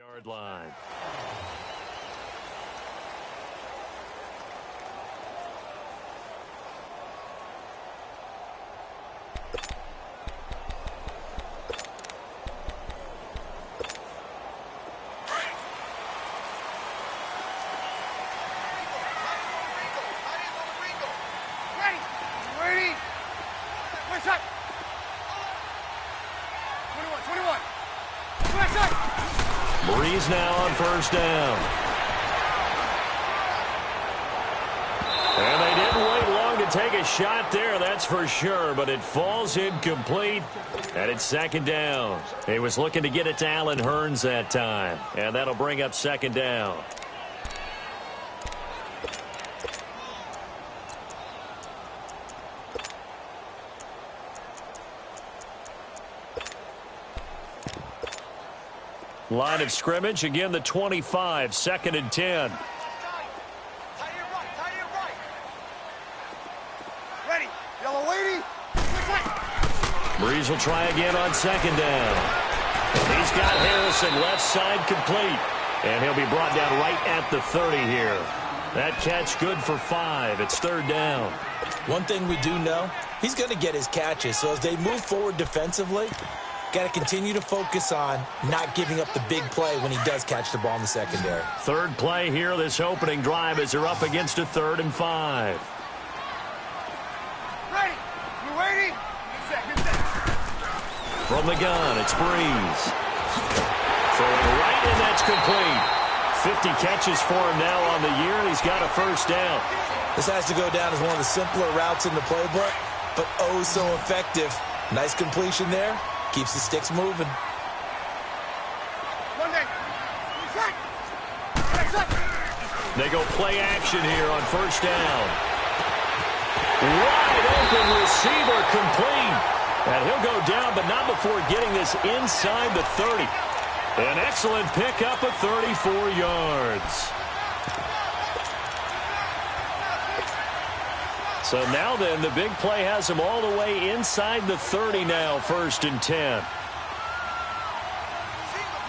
Yard line. Breeze now on first down. And they didn't wait long to take a shot there, that's for sure, but it falls incomplete, and it's second down. He was looking to get it to Allen Hurns that time, and that'll bring up second down. Line of scrimmage, again the 25, 2nd and 10. Ready, yellow lady. Breeze will try again on second down. He's got Harrison left side complete. And he'll be brought down right at the 30 here. That catch good for 5. It's third down. One thing we do know, he's going to get his catches. So as they move forward defensively, got to continue to focus on not giving up the big play when he does catch the ball in the secondary. Third play here, this opening drive, as they're up against a 3rd and 5. Ready, you waiting? Good set. From the gun, it's Breeze. Throwing right, and that's complete. 50 catches for him now on the year, and he's got a first down. This has to go down as one of the simpler routes in the playbook, but oh so effective. Nice completion there. Keeps the sticks moving. They go play action here on first down. Wide open receiver complete. And he'll go down, but not before getting this inside the 30. An excellent pickup of 34 yards. So now then, the big play has him all the way inside the 30 now, 1st and 10.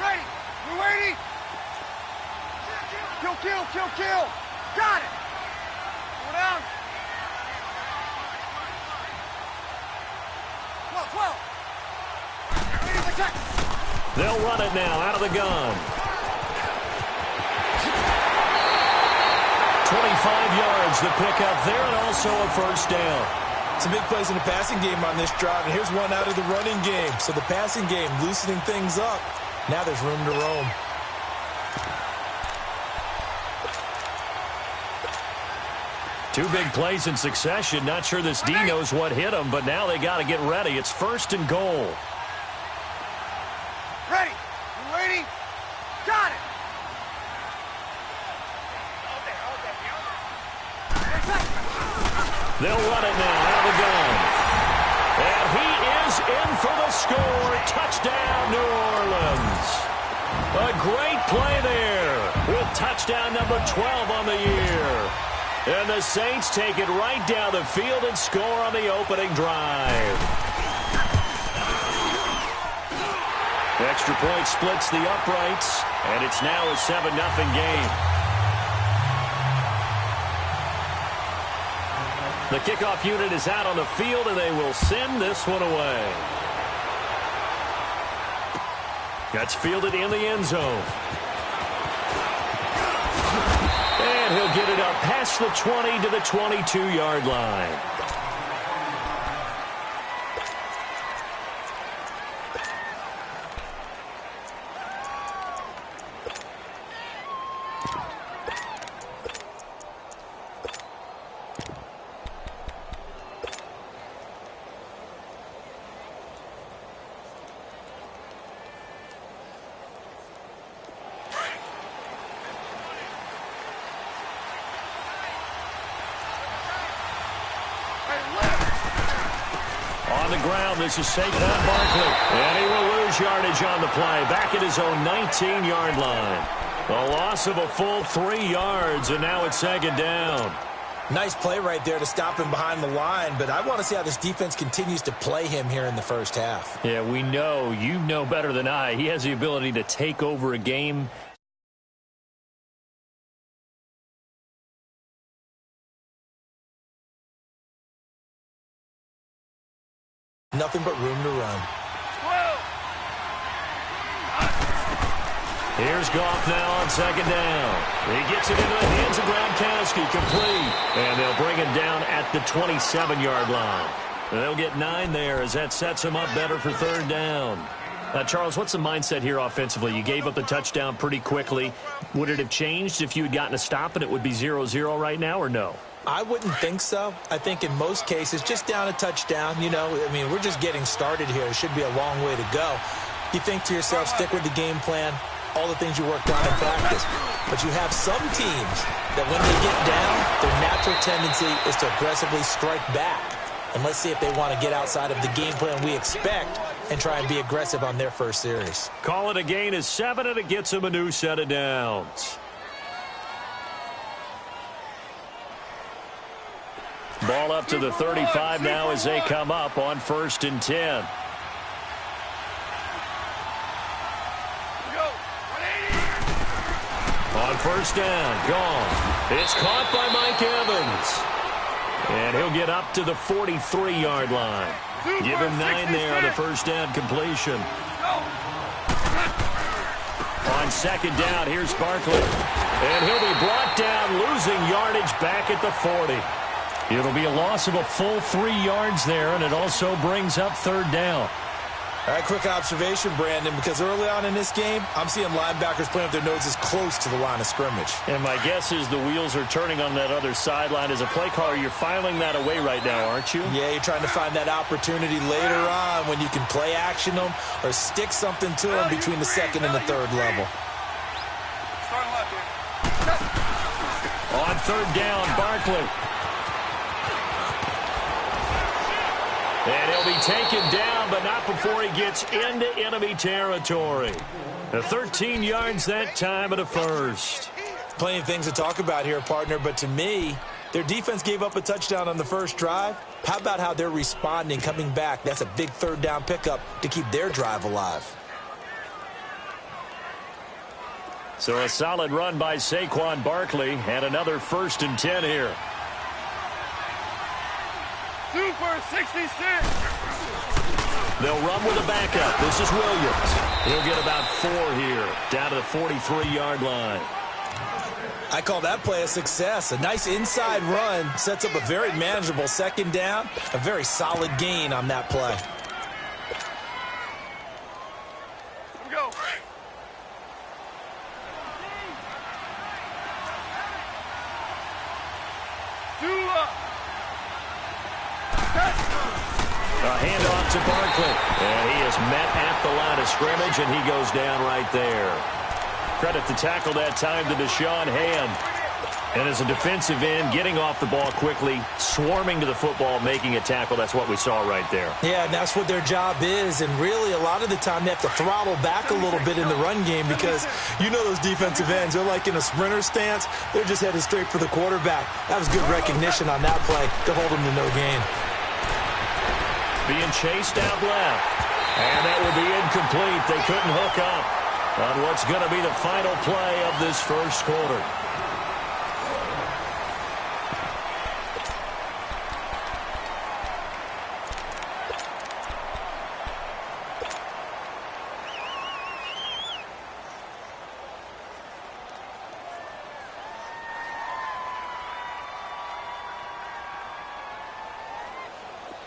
Ready, you waiting? Kill. Got it. Go down. 12. They'll run it now out of the gun. 25 yards the pickup there, and also a first down. Some big plays in the passing game on this drive, and here's one out of the running game. So the passing game loosening things up. Now there's room to roam. Two big plays in succession. Not sure this D knows what hit him, but now they got to get ready. It's 1st and goal. Ready, you waiting? Got it. They'll run it now out of the gun. And he is in for the score. Touchdown, New Orleans. A great play there with touchdown number 12 on the year. And the Saints take it right down the field and score on the opening drive. Extra point splits the uprights, and it's now a 7-0 game. The kickoff unit is out on the field, and they will send this one away. That's fielded in the end zone. And he'll get it up past the 20 to the 22-yard line. On the ground, this is Saquon Barkley. And he will lose yardage on the play. Back at his own 19-yard line. A loss of a full 3 yards, and now it's second down. Nice play right there to stop him behind the line, but I want to see how this defense continues to play him here in the first half. Yeah, we know. You know better than I. He has the ability to take over a game. Nothing but room to run. Here's Goff now on second down. He gets it into the hands of Gronkowski, complete. And they'll bring him down at the 27-yard line. They'll get 9 there as that sets him up better for third down. Charles, what's the mindset here offensively? You gave up the touchdown pretty quickly. Would it have changed if you had gotten a stop and it would be 0-0 right now, or no? I wouldn't think so. I think in most cases, just down a touchdown, you know, I mean, we're just getting started here. It should be a long way to go. You think to yourself, stick with the game plan, all the things you worked on in practice. But you have some teams that when they get down, their natural tendency is to aggressively strike back. And let's see if they want to get outside of the game plan we expect and try and be aggressive on their first series. Call it a gain of 7, and it gets them a new set of downs. Ball up to the 35 now as they come up on 1st and 10. On 1st down, gone. It's caught by Mike Evans. And he'll get up to the 43-yard line. Give him 9 there on the 1st down completion. On 2nd down, here's Barkley. And he'll be brought down, losing yardage back at the 40. It'll be a loss of a full 3 yards there, and it also brings up 3rd down. All right, quick observation, Brandon, because early on in this game, I'm seeing linebackers playing with their noses close to the line of scrimmage. And my guess is the wheels are turning on that other sideline. As a play caller, you're filing that away right now, aren't you? Yeah, you're trying to find that opportunity later on when you can play action them or stick something to them between the 2nd and the 3rd level. On 3rd down, Barkley. And he'll be taken down, but not before he gets into enemy territory. The 13 yards that time at a 1st. Plenty of things to talk about here, partner, but to me, their defense gave up a touchdown on the first drive. How about how they're responding, coming back? That's a big 3rd down pickup to keep their drive alive. So a solid run by Saquon Barkley, and another 1st and 10 here. Super 66. They'll run with a backup. This is Williams. He'll get about 4 here, down to the 43-yard line. I call that play a success. A nice inside run sets up a very manageable 2nd down. A very solid gain on that play. Here we go. A handoff to Barkley. And he is met at the line of scrimmage, and he goes down right there. Credit the tackle that time to Deshaun Hand. And as a defensive end, getting off the ball quickly, swarming to the football, making a tackle, that's what we saw right there. Yeah, and that's what their job is. And really, a lot of the time, they have to throttle back a little bit in the run game because you know those defensive ends, they're like in a sprinter stance. They're just headed straight for the quarterback. That was good recognition on that play to hold them to no gain. Being chased out left. And that will be incomplete. They couldn't hook up on what's going to be the final play of this first quarter.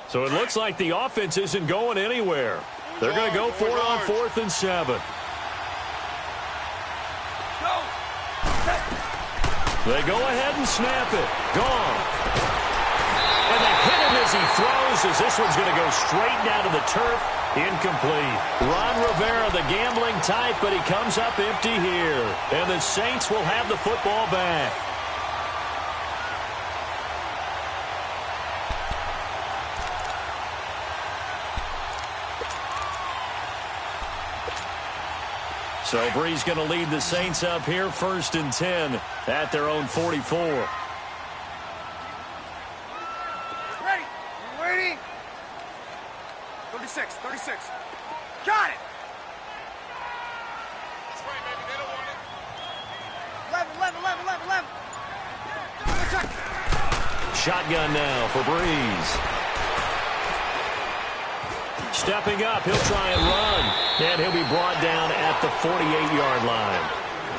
So it looks like the offense isn't going anywhere. They're going to go for it on 4th and 7. They go ahead and snap it. Gone. And they hit him as he throws, as this one's going to go straight down to the turf. Incomplete. Ron Rivera, the gambling type, but he comes up empty here. And the Saints will have the football back. So Bree's going to lead the Saints up here, 1st and 10 at their own 44. shotgun now for Breeze. Stepping up, he'll try and run. And he'll be brought down at the 48-yard line.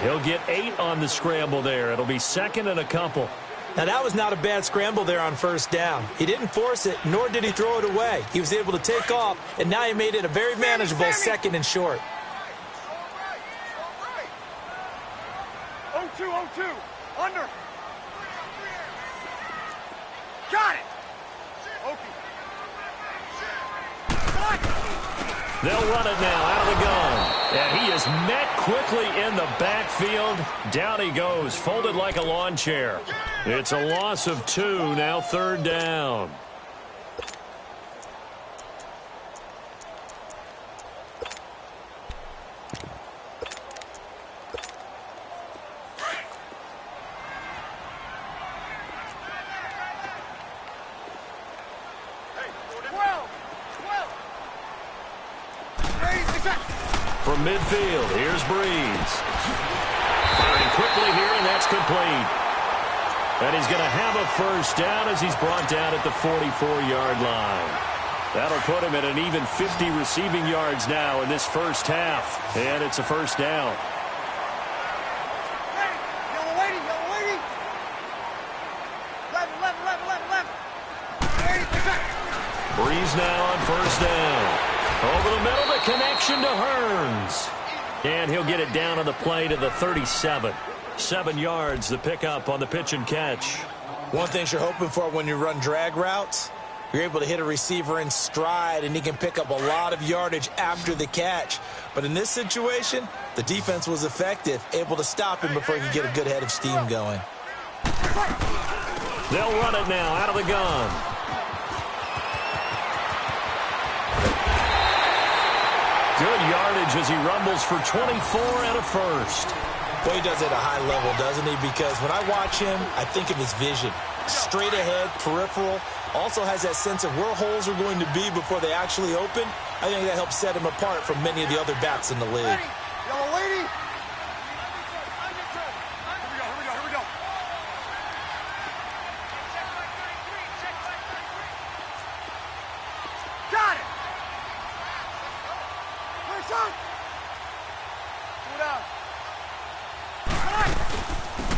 He'll get 8 on the scramble there. It'll be second and a couple. Now, that was not a bad scramble there on first down. He didn't force it, nor did he throw it away. He was able to take off, and now he made it a very manageable second and short. 0-2, under. Got it. Okay. They'll run it now out of the gun. And he is met quickly in the backfield. Down he goes, folded like a lawn chair. It's a loss of 2, now third down. From midfield, here's Breeze. Firing quickly here, and that's complete. And he's going to have a first down as he's brought down at the 44-yard line. That'll put him at an even 50 receiving yards now in this first half. And it's a first down. Yellow lady. Left. Breeze now on first down. Over the middle, the connection to Hearns. And he'll get it down on the play to the 37. 7 yards, the pickup on the pitch and catch. One thing you're hoping for when you run drag routes, you're able to hit a receiver in stride, and he can pick up a lot of yardage after the catch. But in this situation, the defense was effective, able to stop him before he could get a good head of steam going. They'll run it now out of the gun. Good yardage as he rumbles for 24 and a first. Well, he does it at a high level, doesn't he? Because when I watch him, I think of his vision. Straight ahead, peripheral. Also has that sense of where holes are going to be before they actually open. I think that helps set him apart from many of the other backs in the league. Yellow lady. Here we go. Got it.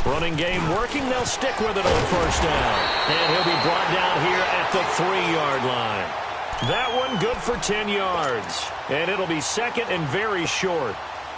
Running game working. They'll stick with it on first down. And he'll be brought down here at the 3-yard line. That one good for 10 yards. And it'll be second and very short.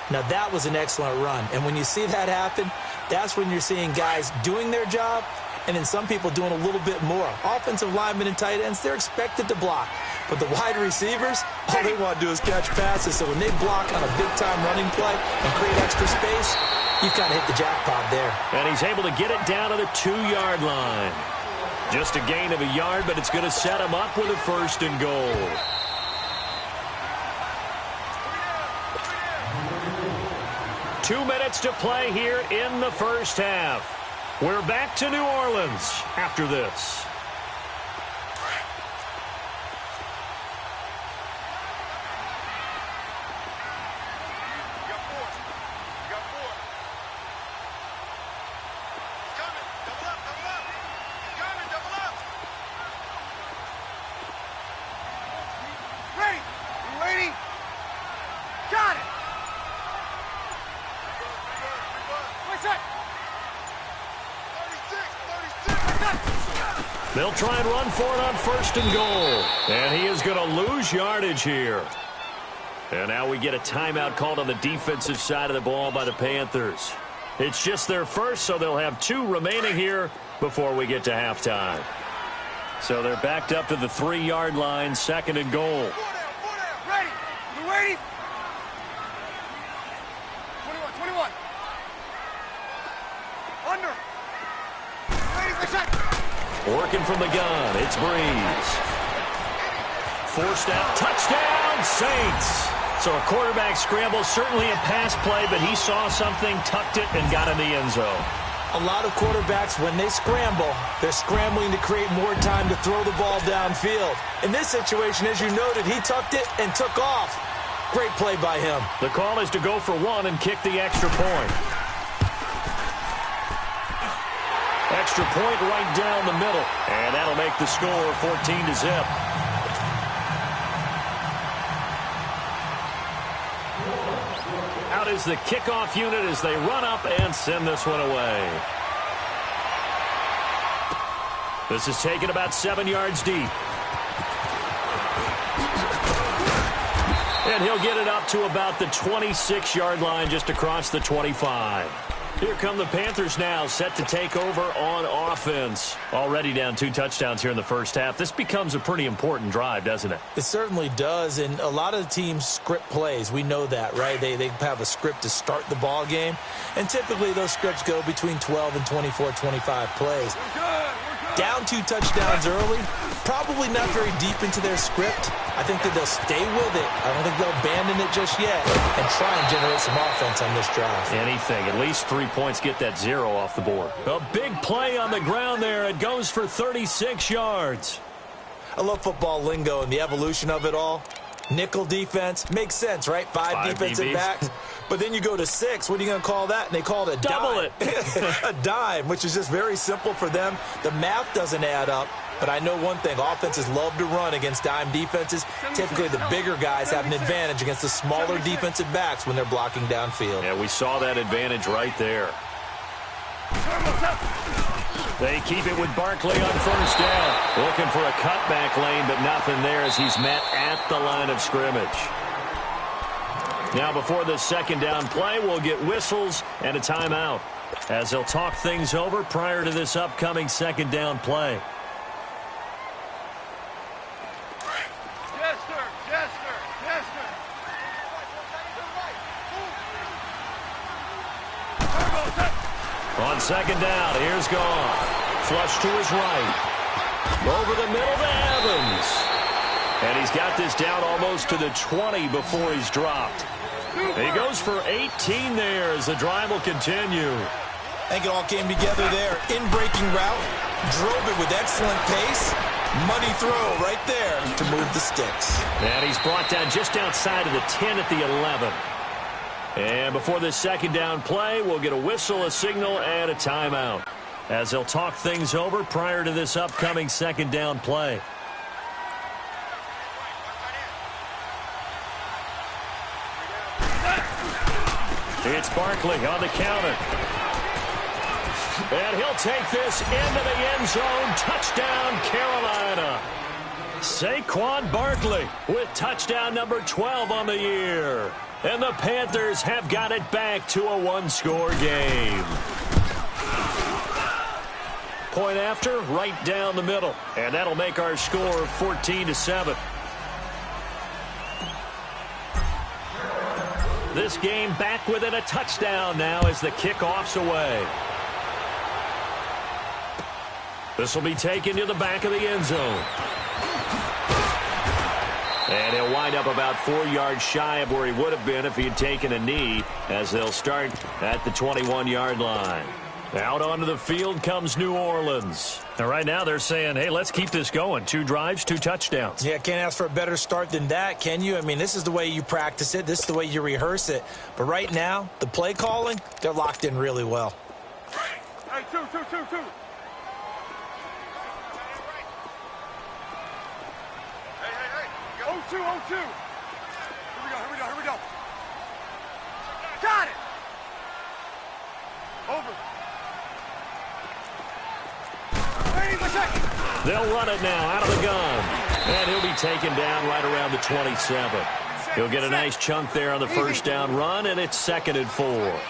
Now, that was an excellent run. And when you see that happen, that's when you're seeing guys doing their job and then some people doing a little bit more. Offensive linemen and tight ends, they're expected to block. But the wide receivers, all they want to do is catch passes. So when they block on a big-time running play and create extra space, you've kind of hit the jackpot there. And he's able to get it down to the 2-yard line. Just a gain of a yard, but it's going to set him up with a first and goal. Two minutes to play here in the first half. We're back to New Orleans after this. They'll try and run for it on first and goal. And he is going to lose yardage here. And now we get a timeout called on the defensive side of the ball by the Panthers. It's just their first, so they'll have 2 remaining here before we get to halftime. So they're backed up to the 3-yard line, second and goal. Ready. You ready? 21. Under. Ready for set. Working from the gun, it's Breeze. Forced out, touchdown, Saints. So a quarterback scramble, certainly a pass play, but he saw something, tucked it, and got in the end zone. A lot of quarterbacks, when they scramble, they're scrambling to create more time to throw the ball downfield. In this situation, as you noted, he tucked it and took off. Great play by him. The call is to go for 1 and kick the extra point. extra point right down the middle. And that'll make the score 14-0. Out is the kickoff unit as they run up and send this one away. This is taken about 7 yards deep. And he'll get it up to about the 26-yard line, just across the 25. Here come the Panthers now, set to take over on offense. Already down 2 touchdowns here in the first half. This becomes a pretty important drive, doesn't it? It certainly does, and a lot of the teams script plays. We know that, right? They have a script to start the ball game, and typically those scripts go between 12 and 24, 25 plays. Down 2 touchdowns early, probably not very deep into their script. I think that they'll stay with it. I don't think they'll abandon it just yet and try and generate some offense on this drive. Anything. At least 3 points, get that 0 off the board. A big play on the ground there. It goes for 36 yards. I love football lingo and the evolution of it all. Nickel defense makes sense, right? 5 defensive DBs. backs. But then you go to 6. What are you going to call that? And they call it a Double dime. A dime, which is just very simple for them. The math doesn't add up. But I know one thing. Offenses love to run against dime defenses. Typically, the bigger guys have an advantage against the smaller defensive backs when they're blocking downfield. Yeah, we saw that advantage right there. They keep it with Barkley on first down. Looking for a cutback lane, but nothing there as he's met at the line of scrimmage. Now before the second down play, we'll get whistles and a timeout as they'll talk things over prior to this upcoming second down play. Yes, sir. Yes, sir. Yes, sir. On second down, here's Goff. Flush to his right. Over the middle to Evans. And he's got this down almost to the 20 before he's dropped. He goes for 18 there as the drive will continue. I think it all came together there. In-breaking route, drove it with excellent pace. Money throw right there to move the sticks. And he's brought down just outside of the 10 at the 11. And before this second down play, we'll get a whistle, a signal, and a timeout as they'll talk things over prior to this upcoming second down play. It's Barkley on the counter. And he'll take this into the end zone. Touchdown, Carolina. Saquon Barkley with touchdown number 12 on the year. And the Panthers have got it back to a one-score game. Point after, right down the middle. And that'll make our score 14-7. This game back within a touchdown now as the kickoff's away. This will be taken to the back of the end zone. And he'll wind up about 4 yards shy of where he would have been if he had taken a knee as they'll start at the 21-yard line. Out onto the field comes New Orleans. And right now they're saying, hey, let's keep this going. 2 drives, 2 touchdowns. Yeah, can't ask for a better start than that, can you? I mean, this is the way you practice it. This is the way you rehearse it. But right now, the play calling, they're locked in really well. Hey, two. Hey. 0-2. Here we go. Got it. Over. They'll run it now out of the gun. And he'll be taken down right around the 27. He'll get a nice chunk there on the first down run, and it's 2nd and 4.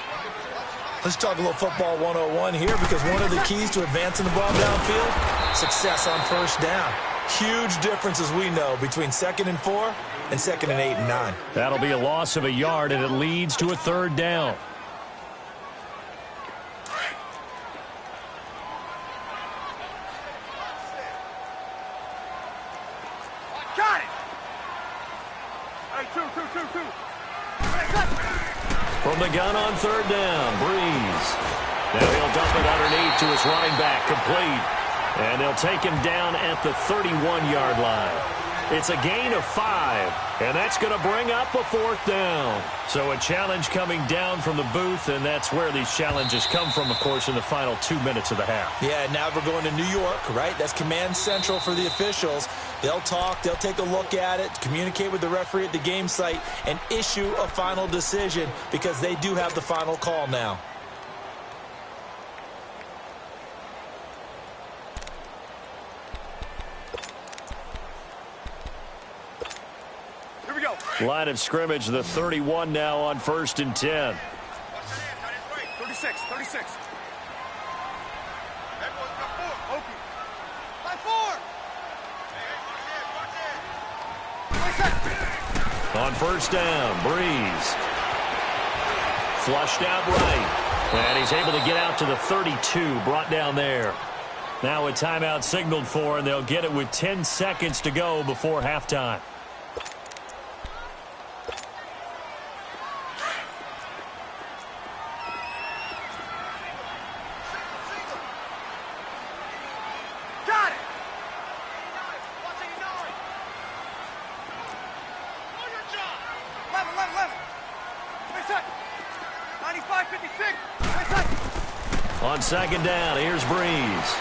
Let's talk a little football 101 here, because one of the keys to advancing the ball downfield, success on first down. Huge difference, as we know, between 2nd and 4 and 2nd and 8 and 9. That'll be a loss of a yard, and it leads to a 3rd down. Got it. Hey, two. From the gun on 3rd down, Breeze. Now he'll dump it underneath to his running back, complete. And they'll take him down at the 31-yard line. It's a gain of 5, and that's going to bring up a 4th down. So a challenge coming down from the booth, and that's where these challenges come from, of course, in the final 2 minutes of the half. Yeah, now we're going to New York, right? That's command central for the officials. They'll talk, they'll take a look at it, communicate with the referee at the game site, and issue a final decision because they do have the final call now. Line of scrimmage, the 31 now on 1st and 10. 36, 36. On 1st down, Breeze. Flushed out right. And he's able to get out to the 32, brought down there. Now a timeout signaled for, and they'll get it with 10 seconds to go before halftime. On 2nd down, here's Breeze.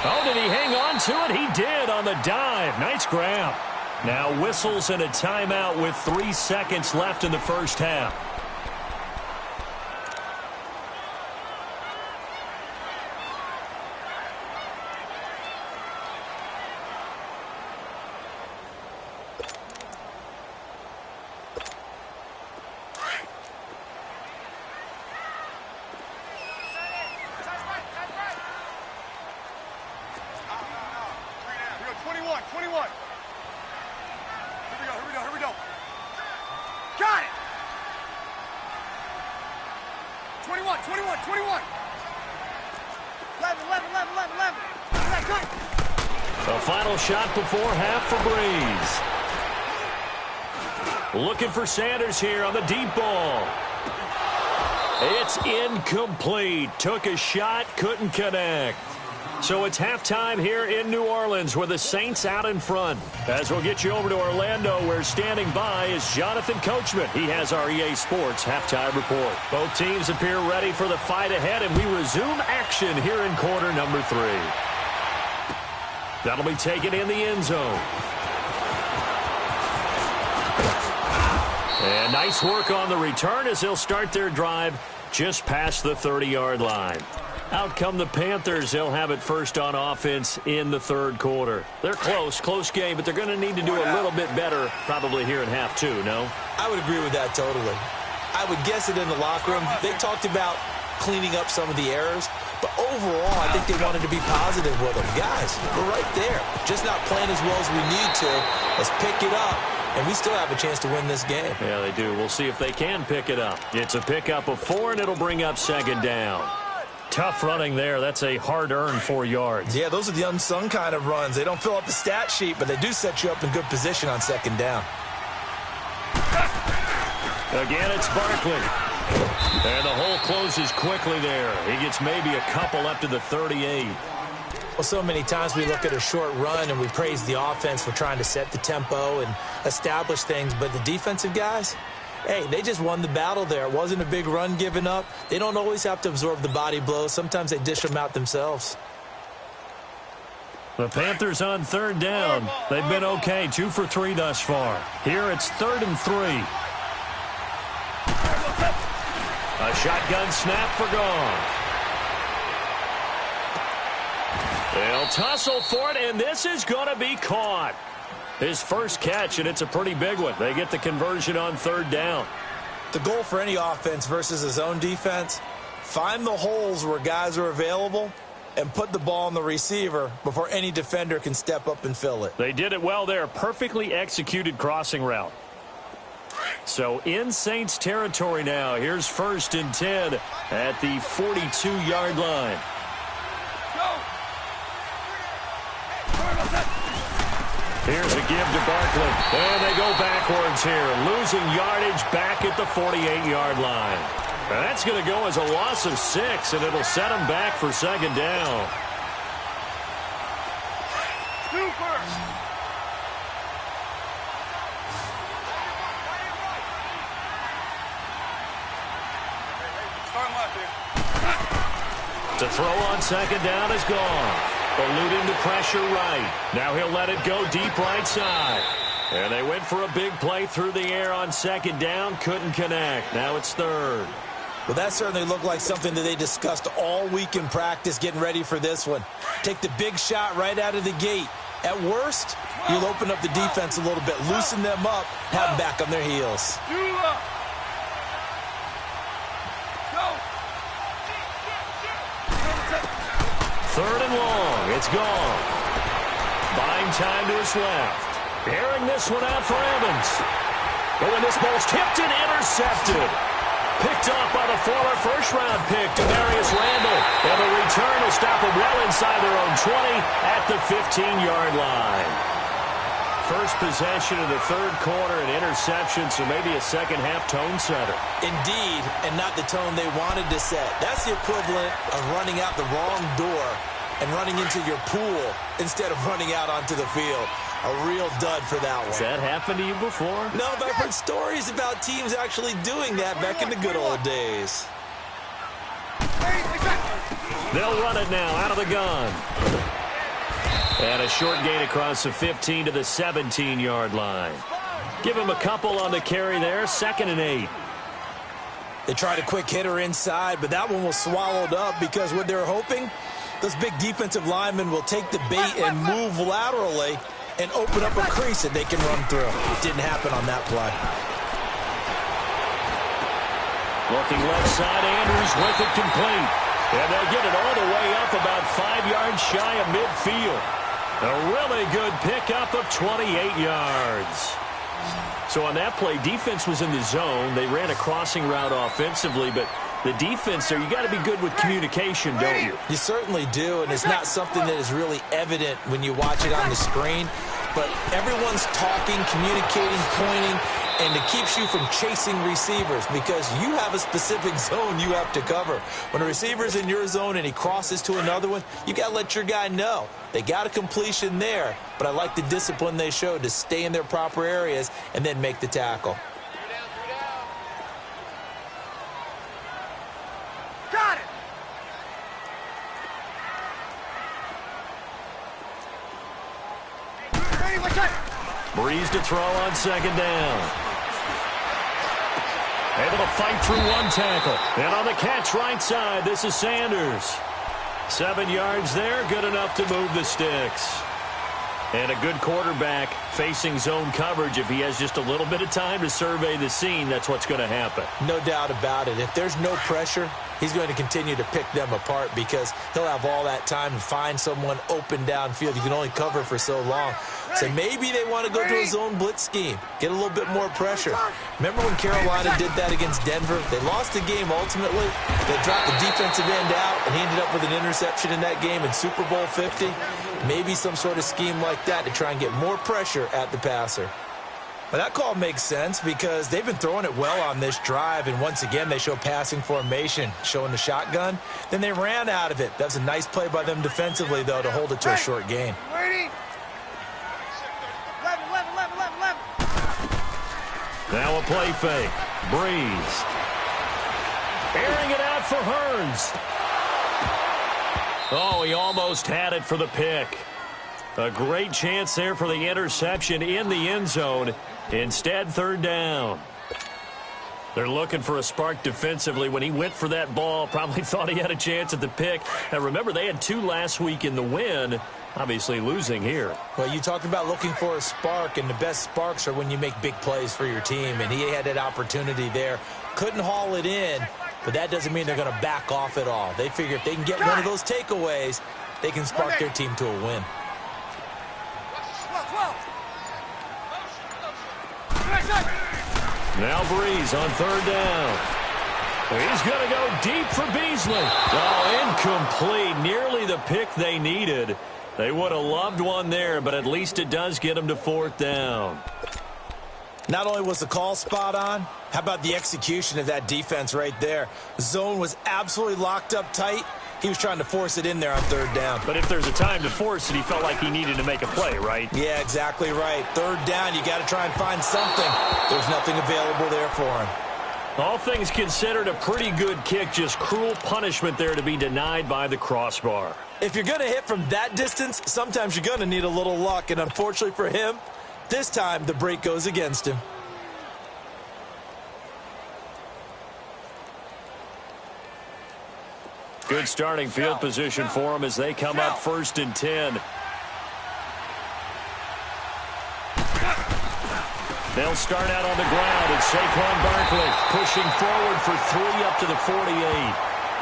Oh, did he hang on to it? He did on the dive. Nice grab. Now whistles and a timeout with 3 seconds left in the first half. Shot before half for Breeze. Looking for Sanders here on the deep ball. It's incomplete. Took a shot, couldn't connect. So it's halftime here in New Orleans with the Saints out in front. As we'll get you over to Orlando, where standing by is Jonathan Coachman. He has our EA Sports halftime report. Both teams appear ready for the fight ahead, and we resume action here in quarter number 3. That'll be taken in the end zone. And nice work on the return as they'll start their drive just past the 30-yard line. Out come the Panthers. They'll have it first on offense in the 3rd quarter. They're close game, but they're going to need to do a little bit better probably here in half 2, no? I would agree with that totally. I would guess it in the locker room. They talked about cleaning up some of the errors. But overall, I think they wanted to be positive with them. Guys, we're right there. Just not playing as well as we need to. Let's pick it up, and we still have a chance to win this game. Yeah, they do. We'll see if they can pick it up. It's a pickup of 4, and it'll bring up 2nd down. Tough running there. That's a hard-earned 4 yards. Yeah, those are the unsung kind of runs. They don't fill up the stat sheet, but they do set you up in good position on 2nd down. Again, it's Barkley. And the hole closes quickly there. He gets maybe a couple up to the 38. Well, so many times we look at a short run and we praise the offense for trying to set the tempo and establish things. But the defensive guys, hey, they just won the battle there. It wasn't a big run given up. They don't always have to absorb the body blows. Sometimes they dish them out themselves. The Panthers on 3rd down. They've been okay, 2 for 3 thus far. Here it's 3rd and 3. A shotgun snap for Goff. They'll tussle for it, and this is going to be caught. His first catch, and it's a pretty big one. They get the conversion on 3rd down. The goal for any offense versus his own defense, find the holes where guys are available and put the ball on the receiver before any defender can step up and fill it. They did it well there. Perfectly executed crossing route. So in Saints territory now. Here's 1st and 10 at the 42-yard line. Here's a give to Barkley. And they go backwards here. Losing yardage back at the 48-yard line. And that's going to go as a loss of 6, and it'll set them back for 2nd down. To throw on second down is gone. Eluding the pressure right. Now he'll let it go deep right side. And they went for a big play through the air on second down. Couldn't connect. Now it's third. Well, that certainly looked like something that they discussed all week in practice getting ready for this one. Take the big shot right out of the gate. At worst, you'll open up the defense a little bit, loosen them up, have them back on their heels. Third and long. It's gone. Buying time to his left. Airing this one out for Evans. But when this ball's tipped and intercepted. Picked off by the former first-round pick, Demarius Randall. And the return will stop them well inside their own 20 at the 15-yard line. First possession of the third quarter, an interception, so maybe a second-half tone setter. Indeed, and not the tone they wanted to set. That's the equivalent of running out the wrong door and running into your pool instead of running out onto the field. A real dud for that one. Has that happened to you before? No, but I've heard stories about teams actually doing that back in the good old days. They'll run it now out of the gun. And a short gain across the 15 to the 17-yard line. Give him a couple on the carry there, 2nd and 8. They tried a quick hitter inside, but that one was swallowed up because what they're hoping, those big defensive linemen will take the bait and move laterally and open up a crease that they can run through. It didn't happen on that play. Looking left side, Andrews with it complete. And they'll get it all the way up about 5 yards shy of midfield. A really good pickup of 28 yards. So on that play, defense was in the zone. They ran a crossing route offensively, but the defense there, you got to be good with communication, don't you? You certainly do, and it's not something that is really evident when you watch it on the screen. But everyone's talking, communicating, pointing, and it keeps you from chasing receivers because you have a specific zone you have to cover. When a receiver's in your zone and he crosses to another one, you got to let your guy know. They got a completion there, but I like the discipline they showed to stay in their proper areas and then make the tackle. Got it! Breeze to throw on second down. Able to fight through one tackle. And on the catch right side, this is Sanders. 7 yards there, good enough to move the sticks. And a good quarterback facing zone coverage. If he has just a little bit of time to survey the scene, that's what's going to happen. No doubt about it. If there's no pressure, he's going to continue to pick them apart because he'll have all that time to find someone open downfield. You can only cover for so long. So maybe they want to go to a zone blitz scheme, get a little bit more pressure. Remember when Carolina did that against Denver? They lost the game ultimately. They dropped the defensive end out, and he ended up with an interception in that game in Super Bowl 50. Maybe some sort of scheme like that to try and get more pressure at the passer. But that call makes sense because they've been throwing it well on this drive, and once again they show passing formation, showing the shotgun. Then they ran out of it. That was a nice play by them defensively, though, to hold it to a short gain. Now a play fake. Breeze. Airing it out for Hearns. Oh, he almost had it for the pick. A great chance there for the interception in the end zone. Instead, third down. They're looking for a spark defensively. When he went for that ball, probably thought he had a chance at the pick. Now, remember, they had 2 last week in the win. Obviously losing here. Well, you talked about looking for a spark, and the best sparks are when you make big plays for your team, and he had that opportunity there. Couldn't haul it in, but that doesn't mean they're going to back off at all. They figure if they can get one of those takeaways, they can spark their team to a win. Now Breeze on third down. He's going to go deep for Beasley. Oh, incomplete. Nearly the pick they needed. They would have loved one there, but at least it does get them to fourth down. Not only was the call spot on, how about the execution of that defense right there? The zone was absolutely locked up tight. He was trying to force it in there on third down. But if there's a time to force it, he felt like he needed to make a play, right? Yeah, exactly right. Third down, you got to try and find something. There's nothing available there for him. All things considered, a pretty good kick. Just cruel punishment there to be denied by the crossbar. If you're going to hit from that distance, sometimes you're going to need a little luck. And unfortunately for him, this time the break goes against him. Good starting field position for them as they come up 1st and 10. They'll start out on the ground, and Saquon Barkley pushing forward for 3 up to the 48.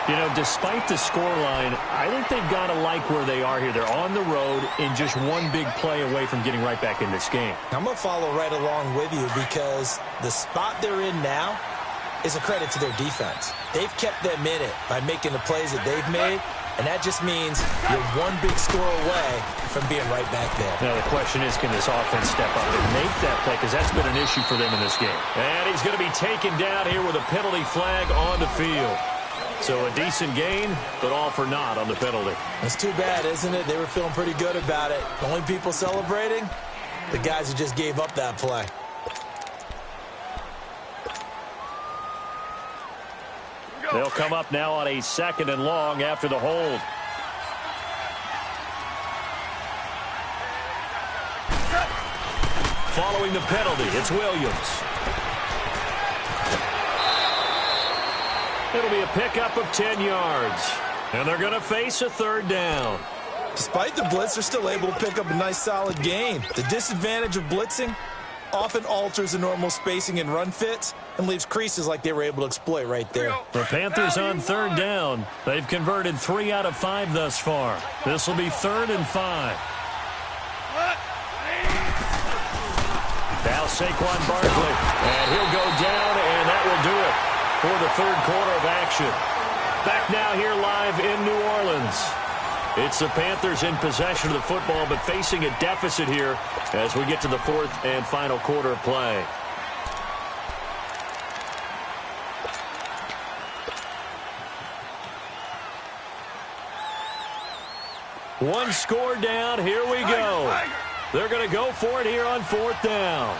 You know, despite the scoreline, I think they've got to like where they are here. They're on the road and just one big play away from getting right back in this game. I'm going to follow right along with you because the spot they're in now is a credit to their defense. They've kept them in it by making the plays that they've made, and that just means you're one big score away from being right back there. Now the question is, can this offense step up and make that play? Because that's been an issue for them in this game. And he's going to be taken down here with a penalty flag on the field. So a decent gain, but all for naught on the penalty. That's too bad, isn't it? They were feeling pretty good about it. The only people celebrating, the guys who just gave up that play. They'll come up now on a 2nd and long after the hold. Following the penalty, it's Williams. It'll be a pickup of 10 yards. And they're going to face a 3rd down. Despite the blitz, they're still able to pick up a nice solid gain. The disadvantage of blitzing often alters the normal spacing and run fits and leaves creases like they were able to exploit right there. The Panthers on 3rd down. They've converted 3 out of 5 thus far. This will be 3rd and 5. Now Saquon Barkley. And he'll go down, and that will do it for the 3rd quarter of action. Back now here live in New Orleans. It's the Panthers in possession of the football, but facing a deficit here as we get to the 4th and final quarter of play. One score down. Here we go. They're going to go for it here on 4th down.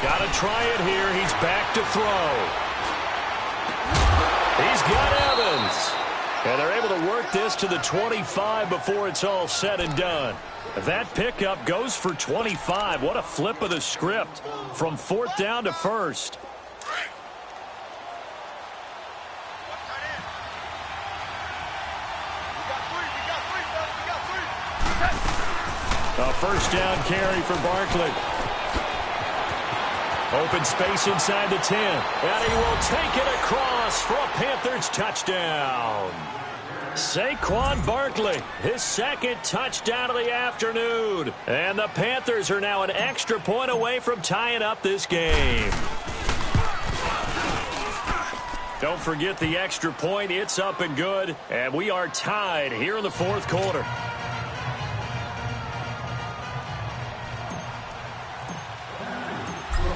Got to try it here. He's back to throw. He's got Evans. And they're able to work this to the 25 before it's all said and done. That pickup goes for 25. What a flip of the script from 4th down to 1st. A 1st down carry for Barkley. Open space inside the 10. And he will take it across for a Panthers touchdown. Saquon Barkley, his 2nd touchdown of the afternoon. And the Panthers are now an extra point away from tying up this game. Don't forget the extra point. It's up and good. And we are tied here in the 4th quarter.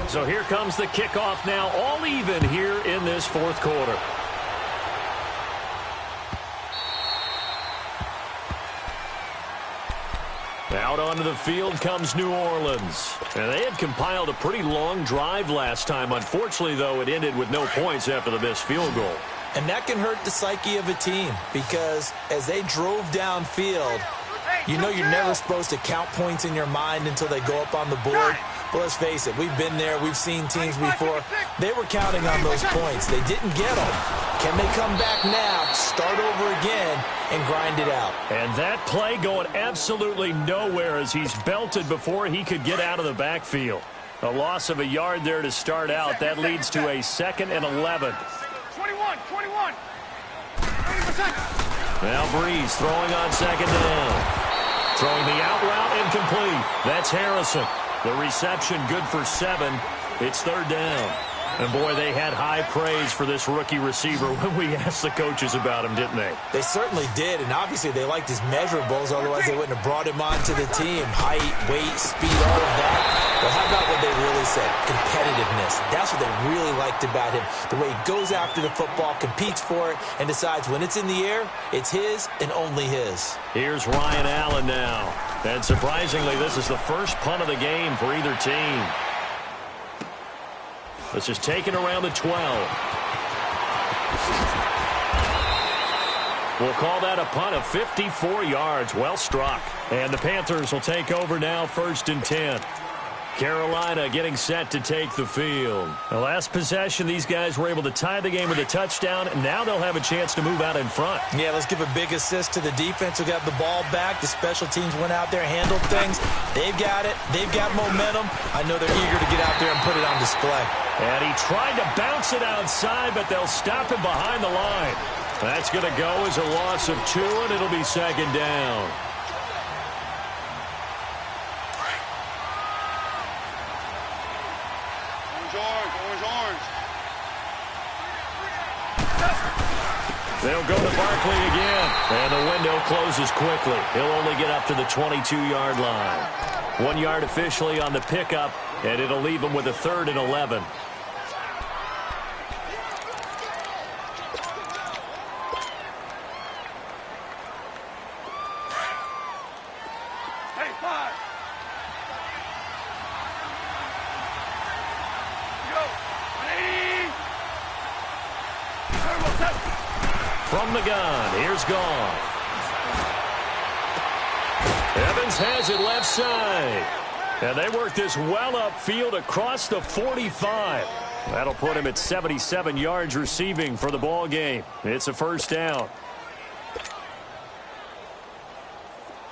So here comes the kickoff now, all even here in this 4th quarter. Out onto the field comes New Orleans. And they had compiled a pretty long drive last time. Unfortunately, though, it ended with no points after the missed field goal. And that can hurt the psyche of a team because as they drove downfield, you know you're never supposed to count points in your mind until they go up on the board. But let's face it, we've been there. We've seen teams before. They were counting on those points. They didn't get them. Can they come back now, start over again, and grind it out? And that play going absolutely nowhere as he's belted before he could get out of the backfield. A loss of a yard there to start out. That leads to a 2nd and 11. 21. Now Breeze throwing on 2nd down. Throwing the out route incomplete. That's Harrison. The reception good for 7. It's 3rd down. And, boy, they had high praise for this rookie receiver when we asked the coaches about him, didn't they? They certainly did, and obviously they liked his measurables, otherwise they wouldn't have brought him onto the team. Height, weight, speed, all of that. Well, how about what they really said? Competitiveness. That's what they really liked about him. The way he goes after the football, competes for it, and decides when it's in the air, it's his and only his. Here's Ryan Allen now. And surprisingly, this is the first punt of the game for either team. This is taken around the 12. We'll call that a punt of 54 yards. Well struck. And the Panthers will take over now, 1st and 10. Carolina getting set to take the field. The last possession, these guys were able to tie the game with a touchdown, and now they'll have a chance to move out in front. Yeah, let's give a big assist to the defense who got the ball back. The special teams went out there, handled things. They've got it. They've got momentum. I know they're eager to get out there and put it on display. And he tried to bounce it outside, but they'll stop him behind the line. That's going to go as a loss of 2, and it'll be 2nd down. They'll go to Barkley again. And the window closes quickly. He'll only get up to the 22-yard line. 1 yard officially on the pickup, and it'll leave him with a 3rd and 11. Hey, 5. Go. 180. From the gun, here's Goff. Evans has it left side. And they work this well upfield across the 45. That'll put him at 77 yards receiving for the ball game. It's a 1st down.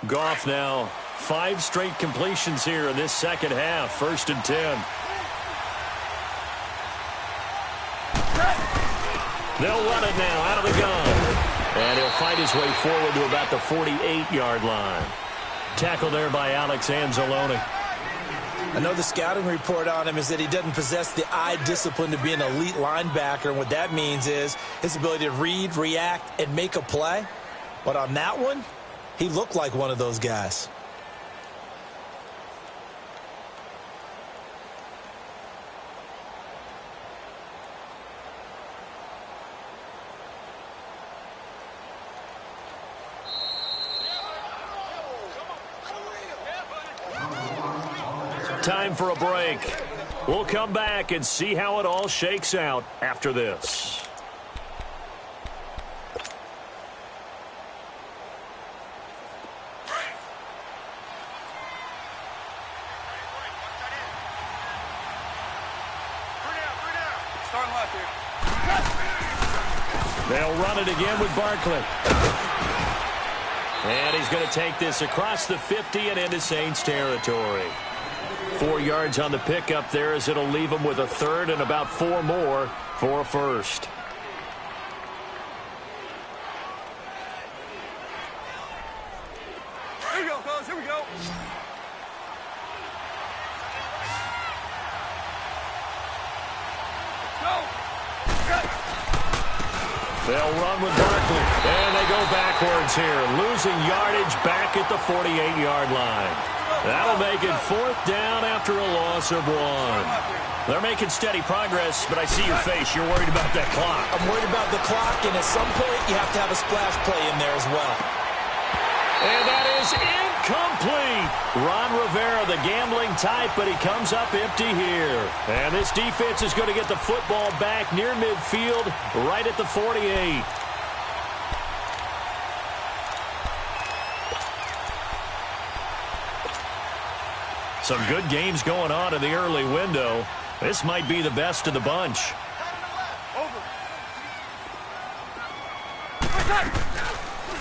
Goff now, 5 straight completions here in this second half. 1st and 10. They'll run it now out of the gun. And he'll fight his way forward to about the 48-yard line. Tackle there by Alex Anzalone. I know the scouting report on him is that he doesn't possess the eye discipline to be an elite linebacker. And what that means is his ability to read, react, and make a play. But on that one, he looked like one of those guys. Time for a break. We'll come back and see how it all shakes out after this. Starting left here. They'll run it again with Barkley. And he's going to take this across the 50 and into Saints territory. 4 yards on the pickup there as it'll leave him with a 3rd and about 4 more for a 1st. Here we go, fellas. Here we go. Go. They'll run with Barkley. And they go backwards here. Losing yardage back at the 48-yard line. That'll make it 4th down after a loss of 1. They're making steady progress, but I see your face. You're worried about that clock. I'm worried about the clock, and at some point you have to have a splash play in there as well. And that is incomplete. Ron Rivera, the gambling type, but he comes up empty here. And this defense is going to get the football back near midfield, right at the 48. Some good games going on in the early window. This might be the best of the bunch. Over.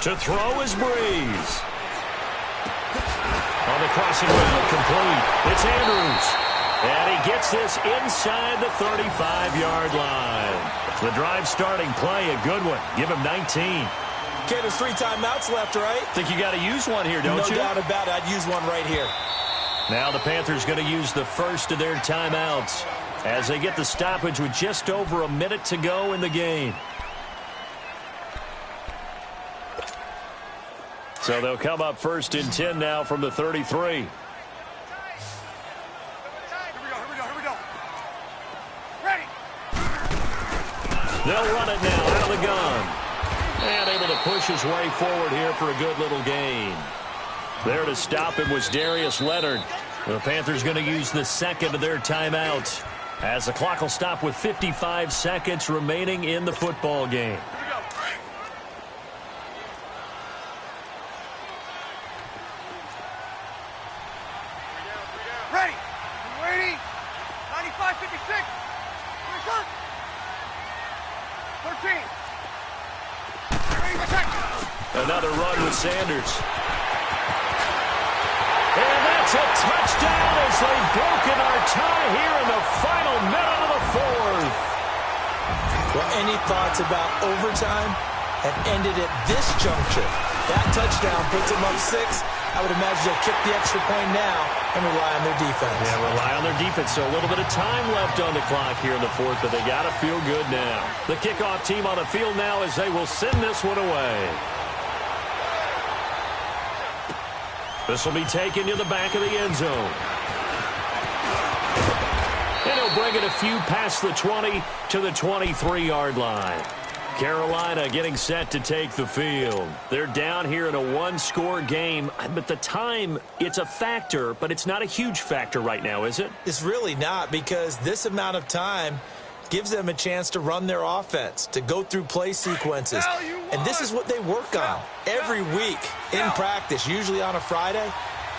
To throw is Breeze. On the crossing route, complete. It's Andrews. And he gets this inside the 35-yard line. The drive starting play, a good one. Give him 19. Okay, there's 3 timeouts left, right? Think you got to use one here, don't you? No doubt about it. I'd use one right here. Now the Panthers going to use the first of their timeouts. as they get the stoppage with just over a minute to go in the game. So they'll come up 1st and 10 now from the 33. Here we go. Ready. They'll run it now out of the gun. And able to push his way forward here for a good little gain. There to stop him was Darius Leonard. The Panthers going to use the second of their timeouts, as the clock will stop with 55 seconds remaining in the football game. Ready. Ready. 95-56. 13. Another run with Sanders. And that's a touchdown as they've broken our tie here in the final minute of the fourth. Well, any thoughts about overtime have ended at this juncture. That touchdown puts them up 6. I would imagine they'll kick the extra point now and rely on their defense. Yeah, rely on their defense. So a little bit of time left on the clock here in the fourth, but they got to feel good now. The kickoff team on the field now as they will send this one away. This will be taken to the back of the end zone. And he'll bring it a few past the 20 to the 23-yard line. Carolina getting set to take the field. They're down here in a one-score game. But the time, it's a factor, but it's not a huge factor right now, is it? It's really not, because this amount of time gives them a chance to run their offense, to go through play sequences. And this is what they work on every week in practice, usually on a Friday.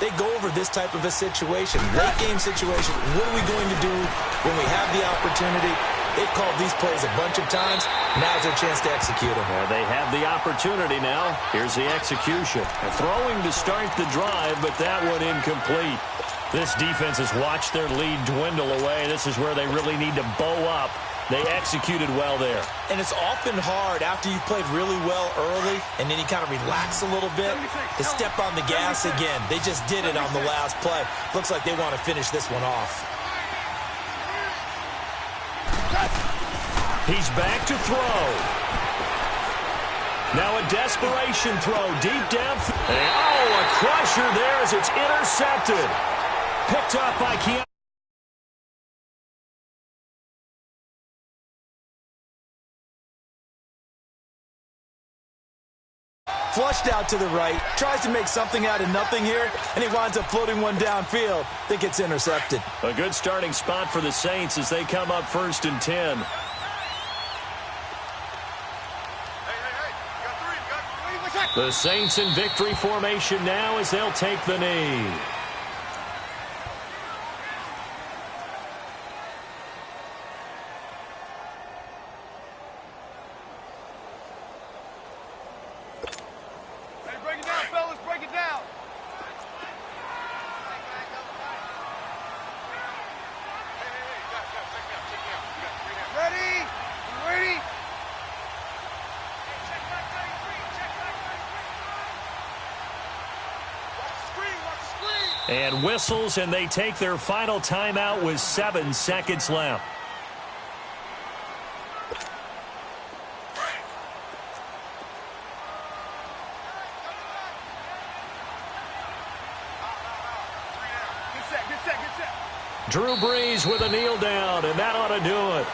They go over this type of a situation, late game situation. What are we going to do when we have the opportunity? They've called these plays a bunch of times. Now's their chance to execute them. Well, they have the opportunity now. Here's the execution. Throwing to start the drive, but that one incomplete. This defense has watched their lead dwindle away. This is where they really need to bow up. They executed well there. And it's often hard after you've played really well early and then you kind of relax a little bit to step on the gas again. They just did it on the last play. Looks like they want to finish this one off. He's back to throw. Now a desperation throw deep down. Oh, a crusher there as it's intercepted. Picked up by Keanu. Flushed out to the right, tries to make something out of nothing here, and he winds up floating one downfield that gets intercepted. A good starting spot for the Saints as they come up 1st and 10. The Saints in victory formation now as they'll take the knee. And whistles, and they take their final timeout with 7 seconds left. Drew Brees with a kneel down, and that ought to do it.